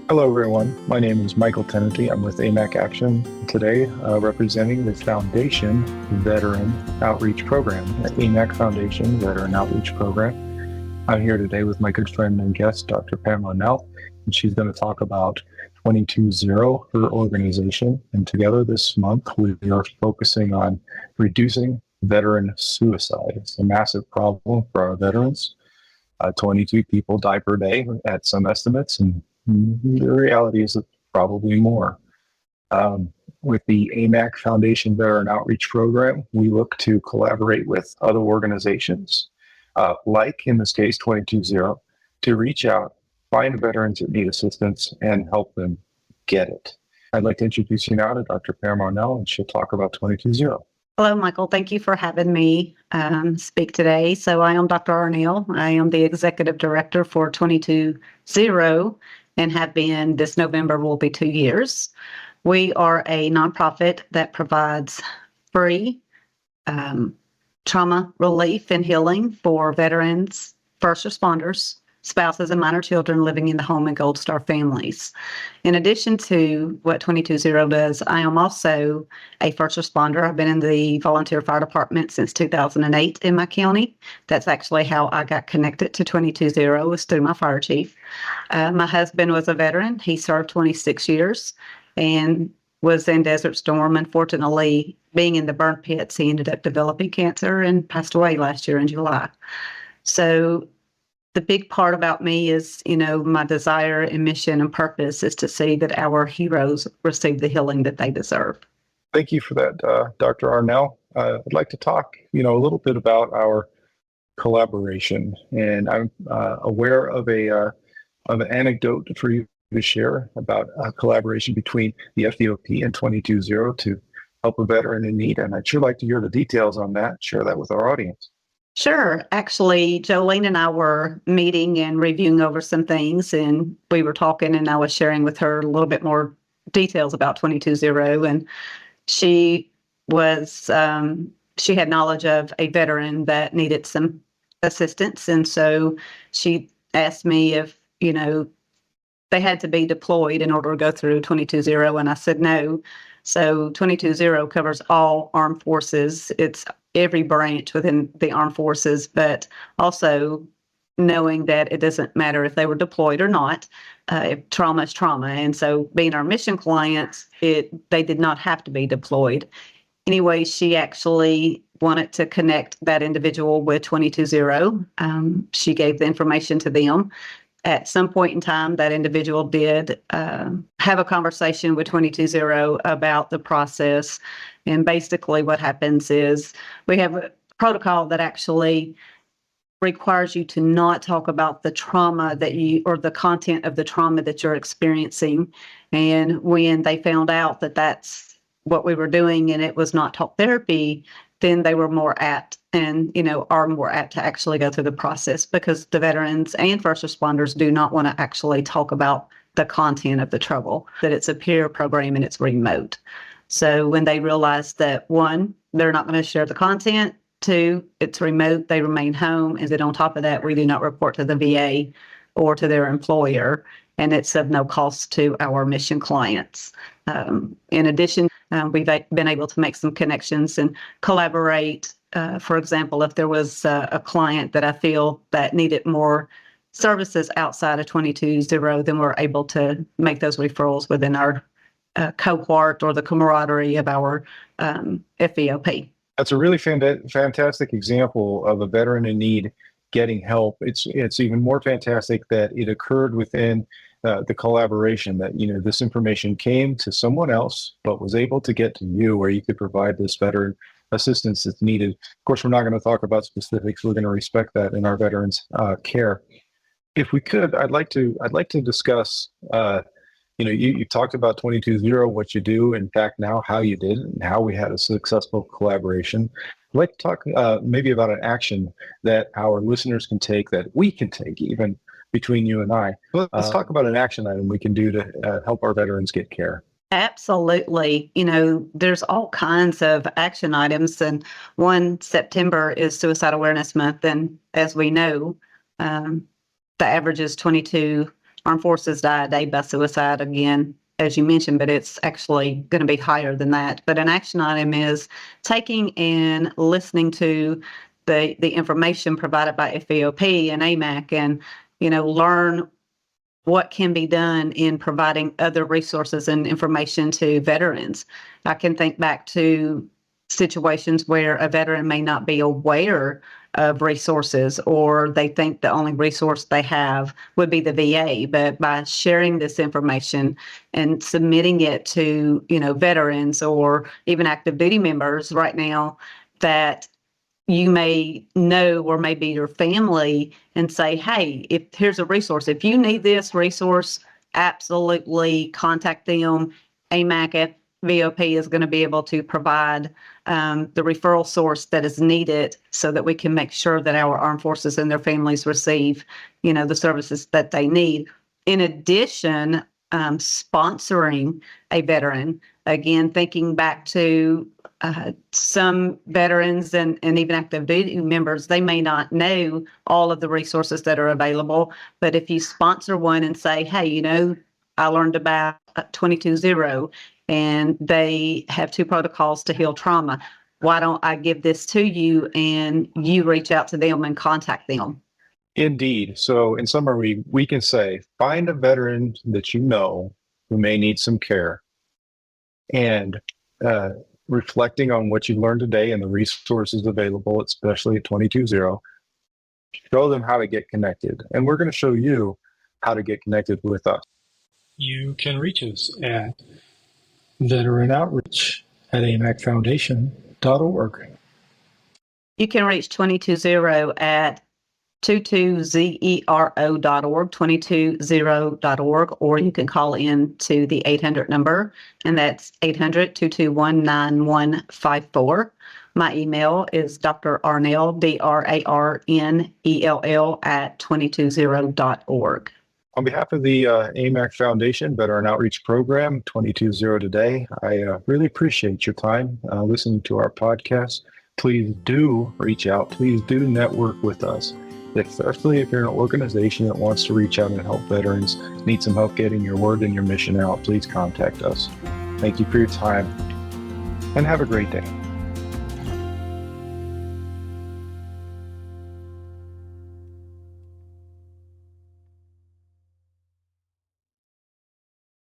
Hello, everyone. My name is Michael Tennety. I'm with AMAC Action today, representing the Foundation Veteran Outreach Program, the AMAC Foundation Veteran Outreach Program. I'm here today with my good friend and guest, Dr. Pamela Arnell, and she's going to talk about 220, her organization. And together this month, we are focusing on reducing veteran suicide. It's a massive problem for our veterans. 22 people die per day at some estimates, and the reality is probably more. With the AMAC Foundation Veteran Outreach Program, we look to collaborate with other organizations, like in this case 220, to reach out, find veterans that need assistance, and help them get it. I'd like to introduce you now to Dr. Pamela Arnell, and she'll talk about 220. Hello, Michael. Thank you for having me speak today. So I am Dr. Arnell. I am the Executive Director for 220 and have been, this November will be 2 years. We are a nonprofit that provides free trauma relief and healing for veterans, first responders, spouses, and minor children living in the home and Gold Star families. In addition to what 220 does, I am also a first responder. I've been in the volunteer fire department since 2008 in my county. That's actually how I got connected to 220, was through my fire chief. My husband was a veteran. He served 26 years and was in Desert Storm. Unfortunately, being in the burn pits, he ended up developing cancer and passed away last year in July. So the big part about me is, my desire and mission and purpose is to see that our heroes receive the healing that they deserve. Thank you for that, Dr. Arnell. I'd like to talk, a little bit about our collaboration, and I'm aware of an anecdote for you to share about a collaboration between the FVOP and 220 to help a veteran in need, and I'd sure like to hear the details on that. Share that with our audience. Sure. Actually, Jolene and I were meeting and reviewing over some things, and we were talking, and I was sharing with her a little bit more details about 220, and she had knowledge of a veteran that needed some assistance, and so she asked me if, they had to be deployed in order to go through 220, and I said no. So 220 covers all armed forces. It's every branch within the armed forces, but also knowing that it doesn't matter if they were deployed or not. If trauma is trauma. And so being our mission clients, they did not have to be deployed. Anyway, she actually wanted to connect that individual with 220. She gave the information to them. At some point in time, that individual did have a conversation with 220 about the process. And basically what happens is we have a protocol that actually requires you to not talk about the trauma or the content of the trauma that you're experiencing. And when they found out that that's what we were doing and it was not talk therapy, then they were more apt and, are more apt to actually go through the process, because the veterans and first responders do not want to actually talk about the content of the trouble, that it's a peer program and it's remote. So when they realize that, one, they're not going to share the content, two, it's remote, they remain home, and then on top of that, we do not report to the VA or to their employer, and it's of no cost to our mission clients. In addition, we've been able to make some connections and collaborate. For example, if there was a client that I feel that needed more services outside of 220, then we're able to make those referrals within our cohort or the camaraderie of our FVOP. That's a really fantastic example of a veteran in need getting help. It's even more fantastic that it occurred within the collaboration, that this information came to someone else but was able to get to you, where you could provide this veteran assistance that's needed. Of course, we're not going to talk about specifics. We're going to respect that in our veterans care. If we could, I'd like to discuss. You talked about 220, what you do, in fact, now how you did it and how we had a successful collaboration. I'd like to talk maybe about an action that our listeners can take, that we can take even between you and I. Let's talk about an action item we can do to help our veterans get care. Absolutely. There's all kinds of action items, and 1 September is Suicide Awareness Month. And as we know, the average is 22 armed forces die a day by suicide again, as you mentioned, but it's actually going to be higher than that. But an action item is taking and listening to the information provided by FVOP and AMAC and, learn what can be done in providing other resources and information to veterans. I can think back to situations where a veteran may not be aware of resources, or they think the only resource they have would be the VA. But by sharing this information and submitting it to, veterans or even active duty members right now that you may know, or maybe your family, and say, hey, if here's a resource, if you need this resource, absolutely contact them. AMAC FVOP is going to be able to provide the referral source that is needed so that we can make sure that our armed forces and their families receive, the services that they need. In addition, sponsoring a veteran, again, thinking back to some veterans and even active duty members, they may not know all of the resources that are available. But if you sponsor one and say, hey, I learned about 22-0 and they have 2 protocols to heal trauma, why don't I give this to you and you reach out to them and contact them? Indeed. So in summary, we can say, find a veteran that you know who may need some care, and reflecting on what you learned today and the resources available, especially at 22-0, show them how to get connected. And we're going to show you how to get connected with us. You can reach us at veteranoutreach@amacfoundation.org. You can reach 22-0 at 22zero.org, 22zero.org, or you can call in to the 800 number, and that's 800-221-9154. My email is Dr. Arnell, DRARNELL @220.org. On behalf of the AMAC Foundation Veteran Outreach Program 22-0 today, I really appreciate your time listening to our podcast. Please do reach out. Please do network with us, especially if you're an organization that wants to reach out and help veterans, need some help getting your word and your mission out. Please contact us. Thank you for your time, and have a great day.